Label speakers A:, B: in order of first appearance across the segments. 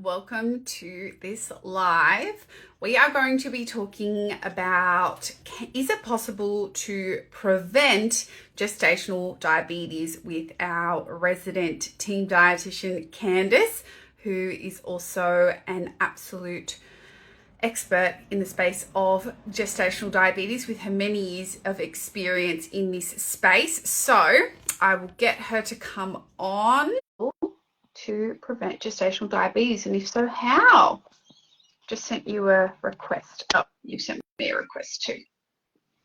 A: welcome to this live. We are going to be talking about, is it possible to prevent gestational diabetes with our resident team dietitian, Candice, who is also an absolute expert in the space of gestational diabetes with her many years of experience in this space. So I will get her to come on to prevent gestational diabetes, and if so, how? Just sent you a request. Oh, you sent me a request too.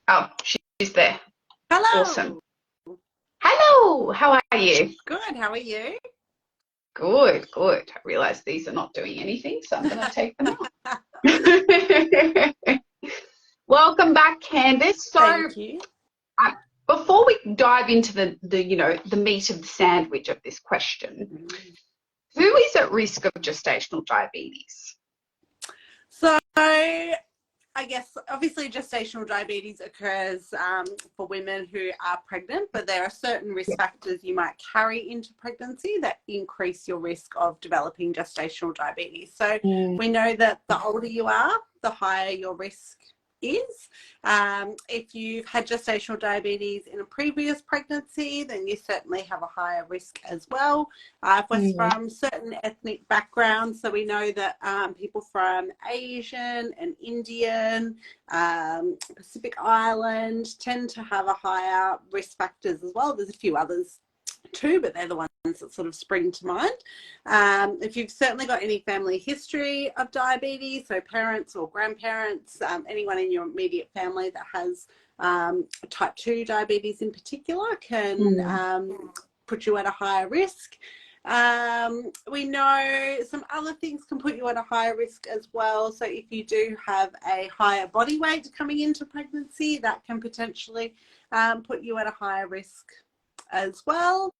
A: Oh, she's there.
B: Hello.
A: Awesome. Hello, how are you?
B: Good, how are you?
A: Good. I realize these are not doing anything, so I'm going to take them out. Welcome back, Candice. So,
B: thank you.
A: Before we dive into the meat of the sandwich of this question, who is at risk of gestational diabetes?
B: So, I guess obviously gestational diabetes occurs for women who are pregnant, but there are certain risk factors you might carry into pregnancy that increase your risk of developing gestational diabetes. So we know that the older you are, the higher your risk is. If you've had gestational diabetes in a previous pregnancy, then you certainly have a higher risk as well. If we're from certain ethnic backgrounds, so we know that people from Asian and Indian, Pacific Island tend to have a higher risk factors as well. There's a few others too, but they're the ones that sort of spring to mind. If you've certainly got any family history of diabetes, so parents or grandparents, anyone in your immediate family that has type 2 diabetes in particular can put you at a higher risk. We know some other things can put you at a higher risk as well. So if you do have a higher body weight coming into pregnancy, that can potentially put you at a higher risk as well.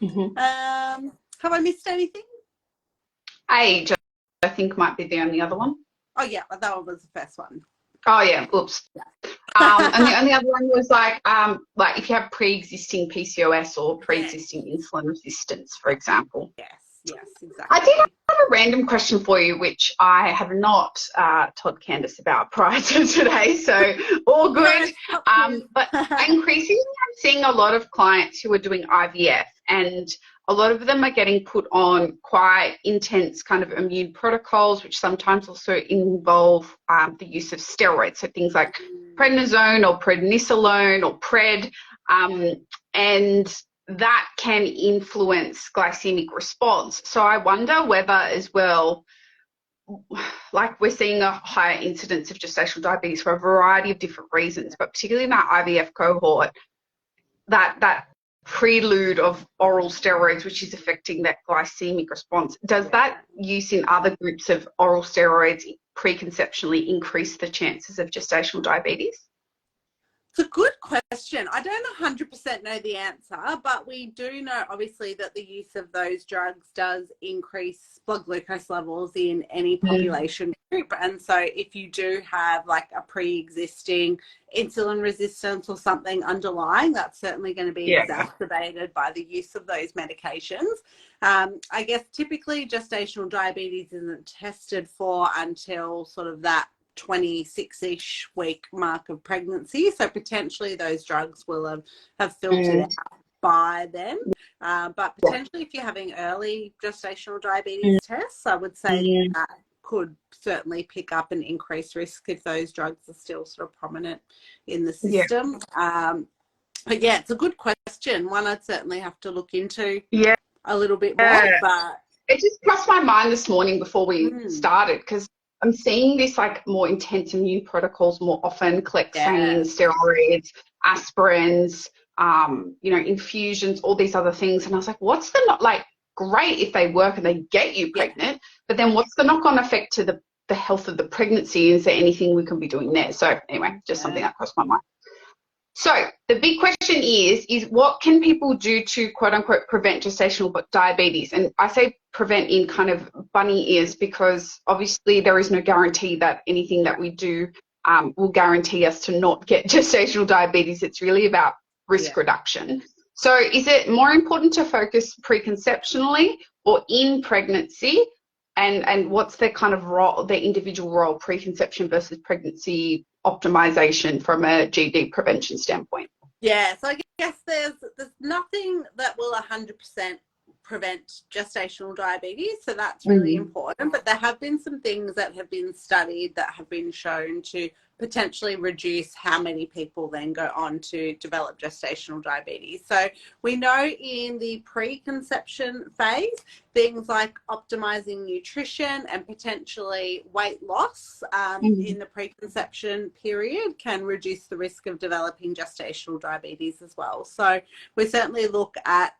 B: Have I missed anything?
A: Age, I think, might be the only other one.
B: Oh yeah, that one was the first one.
A: Oh yeah, oops. And the only other one was like if you have pre-existing PCOS or pre-existing insulin resistance, for example.
B: Yes, exactly.
A: I did have a random question for you, which I have not told Candice about prior to today, so all good. But increasingly, I'm seeing a lot of clients who are doing IVF, and a lot of them are getting put on quite intense kind of immune protocols, which sometimes also involve the use of steroids, so things like prednisone or prednisolone or pred, and that can influence glycemic response. So I wonder whether as well, like we're seeing a higher incidence of gestational diabetes for a variety of different reasons, but particularly in that IVF cohort, that prelude of oral steroids, which is affecting that glycemic response, does that use in other groups of oral steroids preconceptually increase the chances of gestational diabetes?
B: It's a good question. I don't 100% know the answer, but we do know obviously that the use of those drugs does increase blood glucose levels in any population group. And so if you do have like a pre-existing insulin resistance or something underlying, that's certainly going to be exacerbated by the use of those medications. I guess typically gestational diabetes isn't tested for until sort of that 26-ish week mark of pregnancy, so potentially those drugs will have filtered out by then, but potentially if you're having early gestational diabetes tests, I would say that could certainly pick up an increased risk if those drugs are still sort of prominent in the system. But yeah, it's a good question, one I'd certainly have to look into a little bit more, but
A: it just crossed my mind this morning before we started, because I'm seeing this like more intense immune protocols more often, clexane, steroids, aspirins, infusions, all these other things. And I was like, what's the not like great if they work and they get you pregnant, but then what's the knock-on effect to the health of the pregnancy? Is there anything we can be doing there? So anyway, just something that crossed my mind. So the big question is what can people do to quote unquote prevent gestational diabetes? And I say prevent in kind of bunny ears, because obviously there is no guarantee that anything that we do will guarantee us to not get gestational diabetes. It's really about risk reduction. So is it more important to focus preconceptionally or in pregnancy? and what's their kind of role, their individual role, preconception versus pregnancy optimization from a GD prevention standpoint?
B: Yeah, so I guess there's nothing that will 100% prevent gestational diabetes, so that's really important. But there have been some things that have been studied that have been shown to potentially reduce how many people then go on to develop gestational diabetes. So we know in the preconception phase, things like optimizing nutrition and potentially weight loss in the preconception period can reduce the risk of developing gestational diabetes as well. So we certainly look at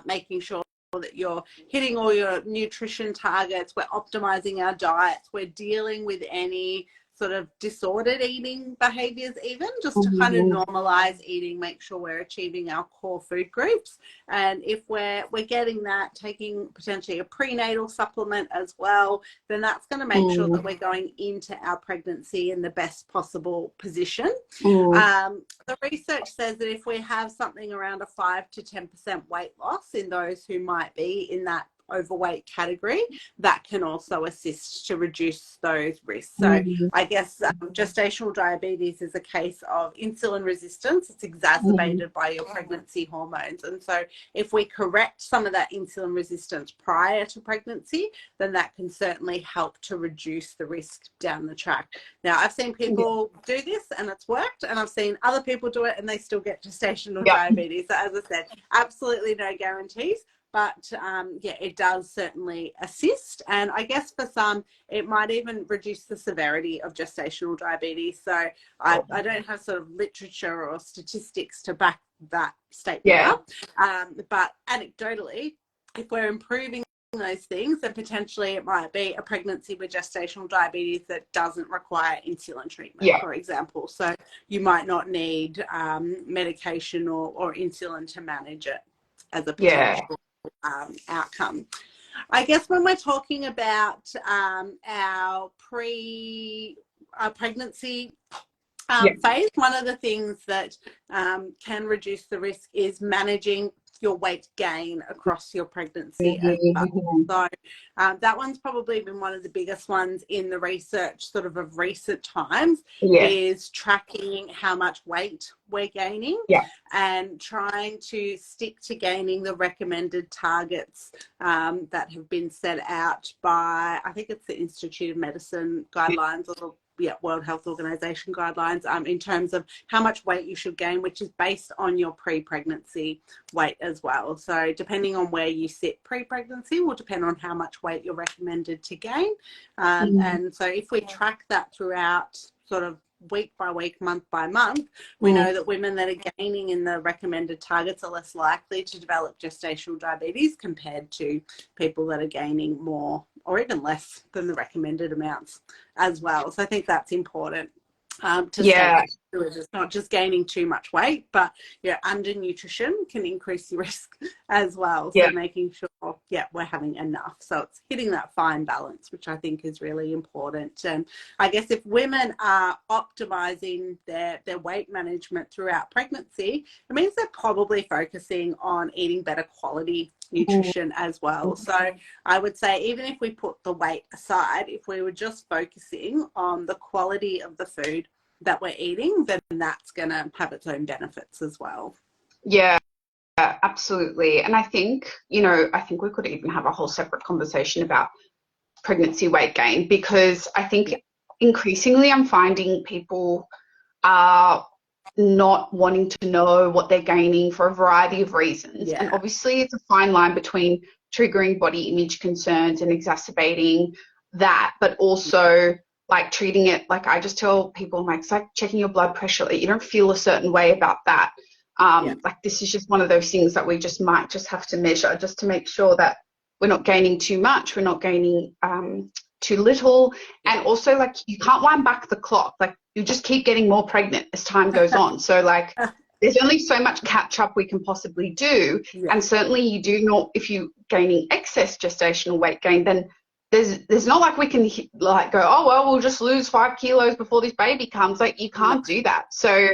B: making sure that you're hitting all your nutrition targets, we're optimizing our diets, we're dealing with any sort of disordered eating behaviors, even just to kind of normalize eating, make sure we're achieving our core food groups. And if we're getting that, taking potentially a prenatal supplement as well, then that's going to make sure that we're going into our pregnancy in the best possible position. The research says that if we have something around a 5 to 10% weight loss in those who might be in that overweight category, that can also assist to reduce those risks. So I guess gestational diabetes is a case of insulin resistance. It's exacerbated by your pregnancy hormones. And so if we correct some of that insulin resistance prior to pregnancy, then that can certainly help to reduce the risk down the track. Now, I've seen people do this and it's worked, and I've seen other people do it and they still get gestational diabetes. So as I said, absolutely no guarantees. But yeah, it does certainly assist. And I guess for some, it might even reduce the severity of gestational diabetes. So I don't have sort of literature or statistics to back that statement up. But anecdotally, if we're improving those things, then potentially it might be a pregnancy with gestational diabetes that doesn't require insulin treatment, for example. So you might not need medication or insulin to manage it as a potential outcome. I guess when we're talking about our pregnancy phase, one of the things that can reduce the risk is managing your weight gain across your pregnancy as well. So that one's probably been one of the biggest ones in the research sort of recent times, is tracking how much weight we're gaining and trying to stick to gaining the recommended targets that have been set out by, I think it's the Institute of Medicine guidelines or the World Health Organization guidelines in terms of how much weight you should gain, which is based on your pre-pregnancy weight as well. So depending on where you sit pre-pregnancy will depend on how much weight you're recommended to gain. And so if we track that throughout sort of week by week, month by month, we know that women that are gaining in the recommended targets are less likely to develop gestational diabetes compared to people that are gaining more or even less than the recommended amounts as well. So I think that's important to say. It's not just gaining too much weight, but undernutrition can increase your risk as well. So making sure we're having enough. So it's hitting that fine balance, which I think is really important. And I guess if women are optimizing their weight management throughout pregnancy, it means they're probably focusing on eating better quality nutrition as well. So I would say even if we put the weight aside, if we were just focusing on the quality of the food that we're eating, then that's going to have its own benefits as well.
A: Yeah, absolutely. And I think, I think we could even have a whole separate conversation about pregnancy weight gain, because I think increasingly I'm finding people are not wanting to know what they're gaining for a variety of reasons. And obviously it's a fine line between triggering body image concerns and exacerbating that, but also like treating it, like I just tell people, like, it's like checking your blood pressure. Like, you don't feel a certain way about that. Like this is just one of those things that we just might just have to measure just to make sure that we're not gaining too much, we're not gaining too little. And also, like, you can't wind back the clock. Like, you just keep getting more pregnant as time goes on. So like there's only so much catch up we can possibly do. And certainly you do not, if you're gaining excess gestational weight gain, then there's not like we can like go, oh, well, we'll just lose 5 kilos before this baby comes. Like, you can't do that. So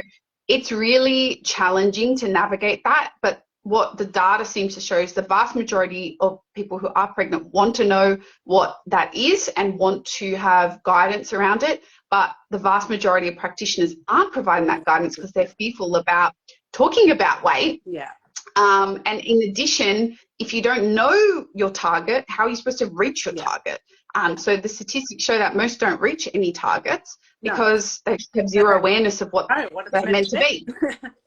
A: it's really challenging to navigate that. But what the data seems to show is the vast majority of people who are pregnant want to know what that is and want to have guidance around it. But the vast majority of practitioners aren't providing that guidance because they're fearful about talking about weight.
B: Yeah.
A: And in addition, if you don't know your target, how are you supposed to reach your target? So the statistics show that most don't reach any targets because they have zero awareness of what they're meant to be.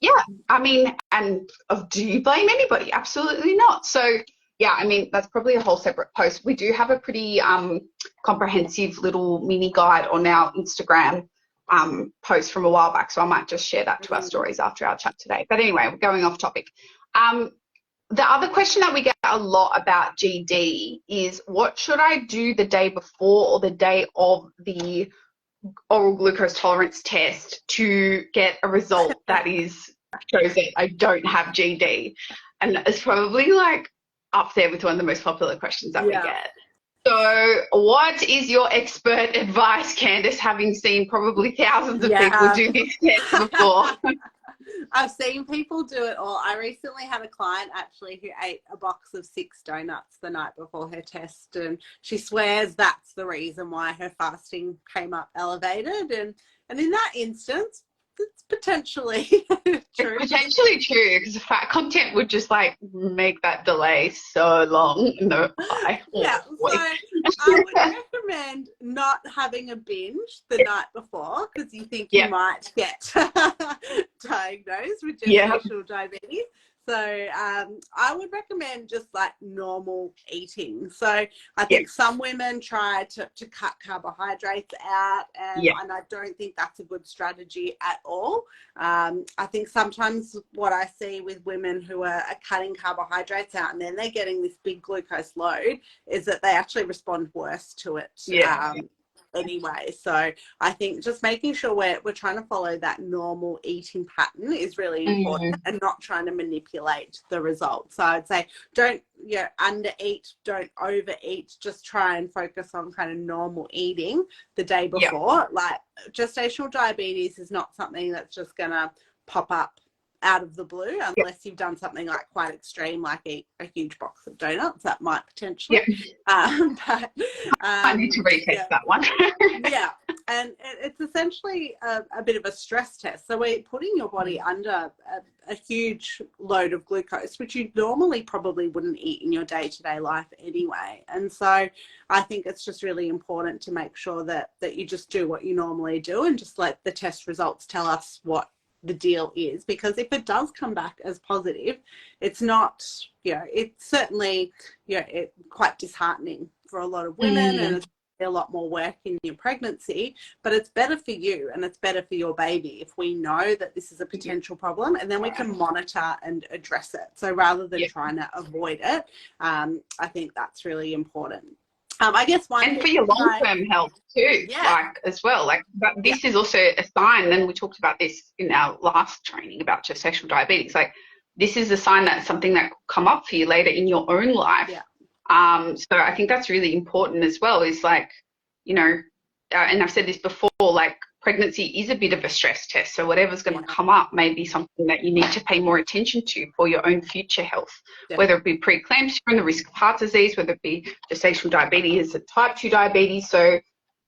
A: Yeah, I mean, and do you blame anybody? Absolutely not. So, yeah, I mean, that's probably a whole separate post. We do have a pretty comprehensive little mini guide on our Instagram post from a while back, so I might just share that to our stories after our chat today. But anyway, we're going off topic. The other question that we get a lot about GD is, what should I do the day before or the day of the oral glucose tolerance test to get a result that shows that I don't have GD? And it's probably like up there with one of the most popular questions that we get. So what is your expert advice, Candice, having seen probably thousands of people do this test before?
B: I've seen people do it all. I recently had a client actually who ate a box of 6 donuts the night before her test, and she swears that's the reason why her fasting came up elevated. And in that instance, it's potentially true.
A: It's potentially true, because the fat content would just like make that delay so long in the eye.
B: Yeah, so I would recommend not having a binge the night before, because you think you might get diagnosed with gestational diabetes. So I would recommend just like normal eating. So I think some women try to cut carbohydrates out, and I don't think that's a good strategy at all. I think sometimes what I see with women who are cutting carbohydrates out and then they're getting this big glucose load is that they actually respond worse to it. Anyway, so I think just making sure we're trying to follow that normal eating pattern is really important, and not trying to manipulate the results. So I'd say don't undereat, don't overeat, just try and focus on kind of normal eating the day before. Like, gestational diabetes is not something that's just gonna pop up out of the blue unless you've done something like quite extreme, like eat a huge box of donuts. That might potentially but
A: I need to retest that one.
B: And it's essentially a bit of a stress test. So we're putting your body under a huge load of glucose, which you normally probably wouldn't eat in your day-to-day life anyway. And so I think it's just really important to make sure that you just do what you normally do and just let the test results tell us what the deal is. Because if it does come back as positive, it's not, it's certainly, it's quite disheartening for a lot of women, and it's a lot more work in your pregnancy, but it's better for you and it's better for your baby if we know that this is a potential problem, and then we can monitor and address it. So rather than trying to avoid it, I think that's really important. I guess and
A: for your long-term health too, like as well. Like, but this is also a sign, and we talked about this in our last training about gestational diabetes. Like, this is a sign that something that could come up for you later in your own life. So I think that's really important as well. Is like, and I've said this before, like, pregnancy is a bit of a stress test. So whatever's going to come up may be something that you need to pay more attention to for your own future health, whether it be preeclampsia and the risk of heart disease, whether it be gestational diabetes and type 2 diabetes. So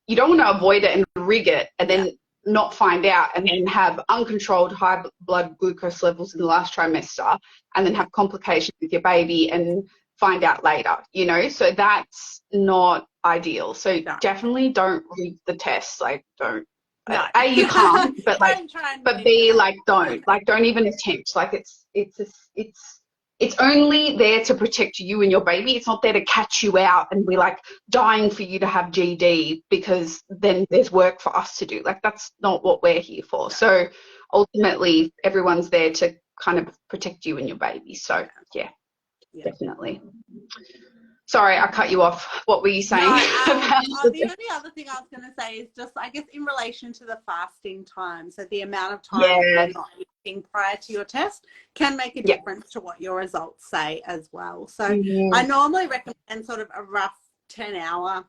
A: you don't want to avoid it and rig it and then not find out, and then have uncontrolled high blood glucose levels in the last trimester, and then have complications with your baby and find out later, so that's not ideal. So definitely don't rig the test. Like, don't. A, you can't, but like, but B, like, don't even attempt. Like, it's only there to protect you and your baby. It's not there to catch you out and we're like dying for you to have GD, because then there's work for us to do. Like, that's not what we're here for. So ultimately everyone's there to kind of protect you and your baby. So definitely. Sorry, I cut you off. What were you saying?
B: The only other thing I was going to say is just, I guess, in relation to the fasting time. So the amount of time you're not eating prior to your test can make a difference to what your results say as well. So I normally recommend sort of a rough 10-hour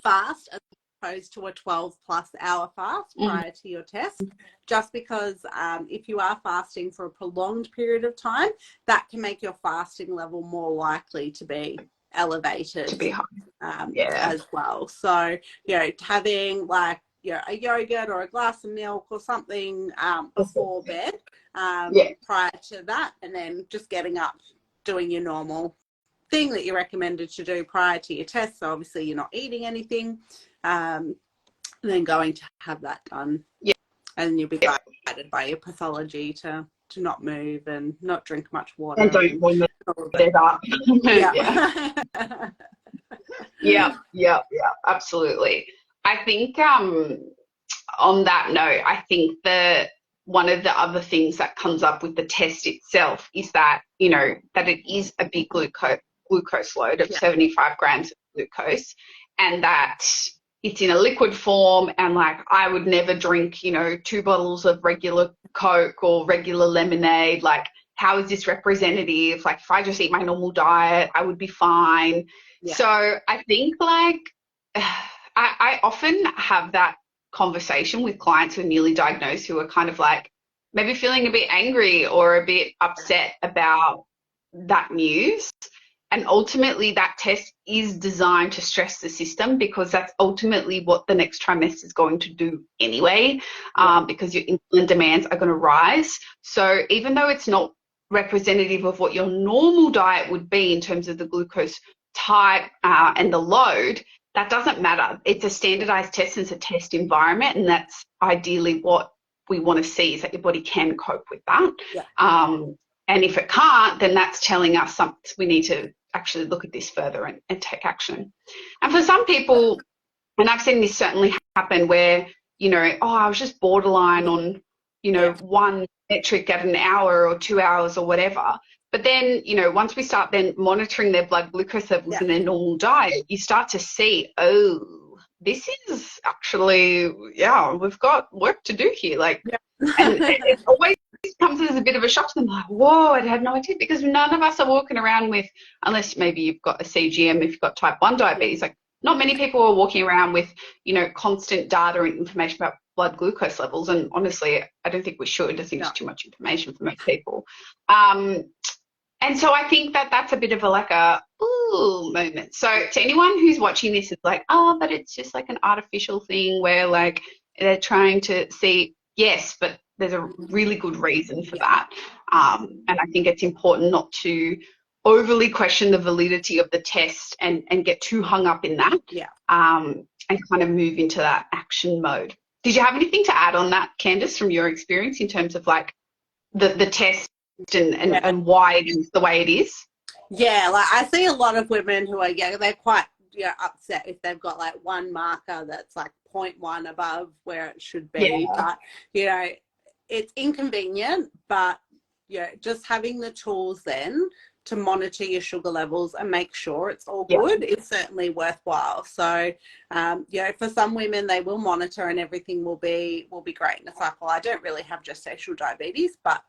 B: fast as opposed to a 12+ hour fast prior to your test, just because if you are fasting for a prolonged period of time, that can make your fasting level more likely to be elevated,
A: to be high.
B: as well. So, you know, having like, you know, a yogurt or a glass of milk or something before bed prior to that, and then just getting up, doing your normal thing that you're recommended to do prior to your test. So obviously you're not eating anything, and then going to have that done. And you'll be guided by your pathology to not move and not drink much water.
A: And don't warm it up. Yeah, absolutely. I think on that note, I think one of the other things that comes up with the test itself is that, you know, that it is a big glucose load of 75 grams of glucose, and that it's in a liquid form, and like I would never drink, you know, 2 bottles of regular Coke or regular lemonade. Like, how is this representative? Like, if I just eat my normal diet, I would be fine. So I think like I often have that conversation with clients who are newly diagnosed, who are kind of like maybe feeling a bit angry or a bit upset about that news. And ultimately that test is designed to stress the system, because that's ultimately what the next trimester is going to do anyway, because your insulin demands are going to rise. So even though it's not representative of what your normal diet would be in terms of the glucose type and the load, that doesn't matter. It's a standardized test, it's a test environment, and that's ideally what we want to see, is that your body can cope with that. And if it can't, then that's telling us something. We need to actually look at this further and take action. And for some people, and I've seen this certainly happen, where, you know, I was just borderline on, you know, one metric at an hour or 2 hours or whatever. But then, you know, once we start then monitoring their blood glucose levels and their normal diet, you start to see, oh, this is actually, we've got work to do here. Like, and it always comes as a bit of a shock to them, like, whoa, I had no idea, because none of us are walking around with, unless maybe you've got a CGM, if you've got type 1 diabetes, like not many people are walking around with, you know, constant data and information about blood glucose levels. And honestly, I don't think we should. I think it's too much information for most people. And so I think that that's a bit of a like a ooh moment. So to anyone who's watching this, is like, oh, but it's just like an artificial thing where like they're trying to see, yes, but there's a really good reason for that. And I think it's important not to overly question the validity of the test and get too hung up in that, and kind of move into that action mode. Did you have anything to add on that, Candice, from your experience in terms of like the test and why it is the way it is?
B: Yeah, like I see a lot of women who are, they're quite upset if they've got like one marker that's like 0.1 above where it should be. But, you know, it's inconvenient, but just having the tools then to monitor your sugar levels and make sure it's all good is certainly worthwhile. So, for some women, they will monitor and everything will be great. And it's like, well, I don't really have gestational diabetes, but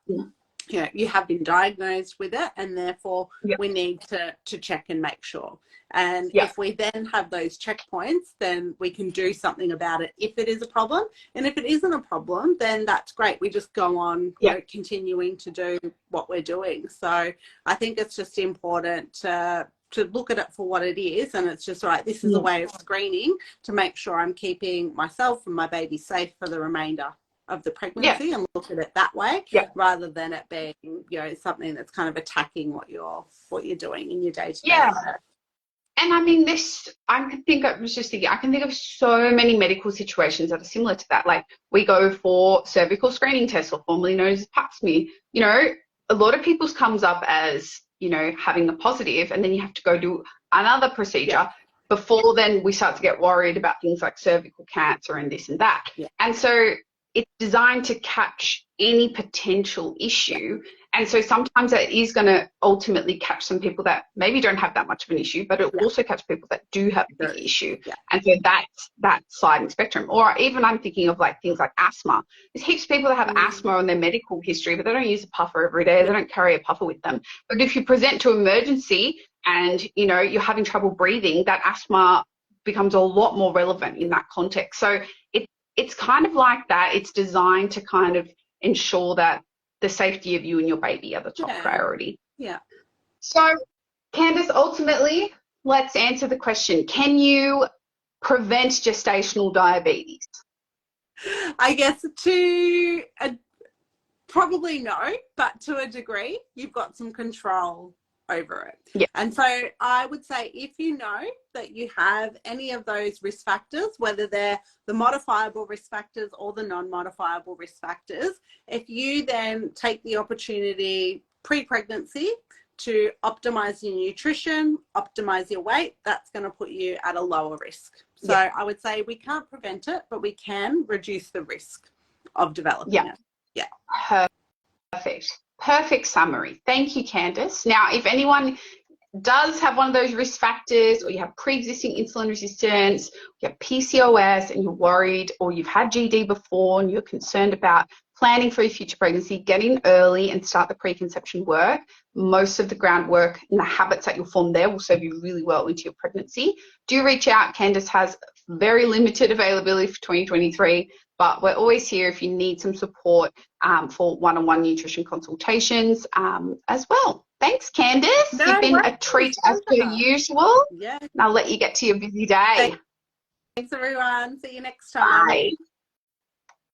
B: you have been diagnosed with it, and therefore we need to check and make sure. And if we then have those checkpoints, then we can do something about it if it is a problem. And if it isn't a problem, then that's great. We just go on continuing to do what we're doing. So I think it's just important to look at it for what it is. And it's just, right, this is a way of screening to make sure I'm keeping myself and my baby safe for the remainder of the pregnancy, and look at it that way, rather than it being, something that's kind of attacking what you're doing in your day-to-day.
A: And I mean, I can think of so many medical situations that are similar to that. Like, we go for cervical screening tests, or formerly known as pap smear. You know, a lot of people's comes up as, having a positive, and then you have to go do another procedure. Before then we start to get worried about things like cervical cancer and this and that. And so it's designed to catch any potential issue. And so sometimes it is going to ultimately catch some people that maybe don't have that much of an issue, but it will also catch people that do have a big issue. And so that's that sliding spectrum. Or even I'm thinking of like things like asthma. There's heaps of people that have asthma on their medical history, but they don't use a puffer every day. They don't carry a puffer with them. But if you present to emergency and, you're having trouble breathing, that asthma becomes a lot more relevant in that context. So it's kind of like that. It's designed to kind of ensure that the safety of you and your baby are the top priority.
B: Yeah.
A: So, Candice, ultimately, let's answer the question. Can you prevent gestational diabetes?
B: I guess probably no, but to a degree, you've got some control over it.
A: Yeah.
B: And so I would say if you know that you have any of those risk factors, whether they're the modifiable risk factors or the non-modifiable risk factors, if you then take the opportunity pre-pregnancy to optimize your nutrition, optimize your weight, that's going to put you at a lower risk. So I would say we can't prevent it, but we can reduce the risk of developing it. Yeah.
A: Perfect summary. Thank you, Candice. Now, if anyone does have one of those risk factors, or you have pre-existing insulin resistance, you have PCOS and you're worried, or you've had GD before and you're concerned about planning for your future pregnancy, get in early and start the preconception work. Most of the groundwork and the habits that you'll form there will serve you really well into your pregnancy. Do reach out. Candice has very limited availability for 2023, but we're always here if you need some support for one-on-one nutrition consultations as well. Thanks, Candice. You've been a treat as per usual.
B: Yeah.
A: And I'll let you get to your busy day.
B: Thanks, everyone. See you next time.
A: Bye.